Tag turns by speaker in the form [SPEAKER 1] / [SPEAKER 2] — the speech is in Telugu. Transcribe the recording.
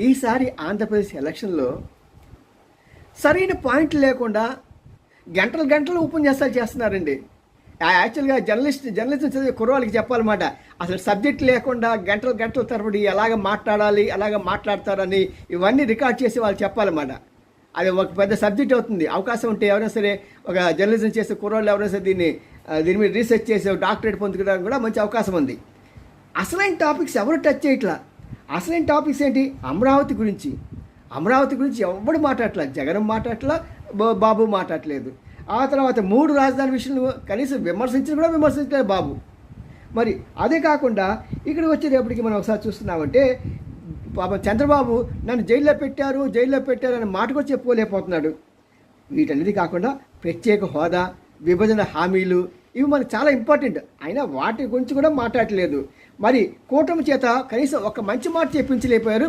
[SPEAKER 1] ఈసారి ఆంధ్రప్రదేశ్ ఎలక్షన్లో సరైన పాయింట్ లేకుండా గంటలు గంటలు ఉపన్యాసాలు చేస్తున్నారండి. యాక్చువల్గా జర్నలిజం చదివే కుర్రవాళ్ళకి చెప్పాలన్నమాట. అసలు సబ్జెక్ట్ లేకుండా గంటలు గంటల తరబడి ఎలాగ మాట్లాడాలి, ఎలాగ మాట్లాడతారని ఇవన్నీ రికార్డ్ చేసి వాళ్ళు చెప్పాలన్నమాట. అది ఒక పెద్ద సబ్జెక్ట్ అవుతుంది. అవకాశం ఉంటే ఎవరైనా సరే ఒక జర్నలిజం చేసే కుర్రవాళ్ళు ఎవరైనా సరే దీని మీద రీసెర్చ్ చేసే డాక్టరేట్ పొందుకోవడానికి కూడా మంచి అవకాశం ఉంది. అసలైన టాపిక్స్ ఎవరు టచ్ చేయట్లా. అసలైన టాపిక్స్ ఏంటి? అమరావతి గురించి. అమరావతి గురించి ఎవడు మాట్లాడట్లా. జగన్ మాట్లాడట్లా, బాబు మాట్లాడలేదు. ఆ తర్వాత 3 రాజధాని విషయంలో కనీసం విమర్శించలేదు బాబు. మరి అదే కాకుండా ఇక్కడ వచ్చేటప్పటికి మనం ఒకసారి చూస్తున్నామంటే పాపం చంద్రబాబు నన్ను జైల్లో పెట్టారు అనే మాట కూడా చెప్పుకోలేకపోతున్నాడు. వీటన్నిటి కాకుండా ప్రత్యేక హోదా, విభజన హామీలు ఇవి మనకు చాలా ఇంపార్టెంట్. అయినా వాటి గురించి కూడా మాట్లాడలేదు. మరి కూటమి చేత కనీసం ఒక మంచి మాట చెప్పించలేకపోయారు.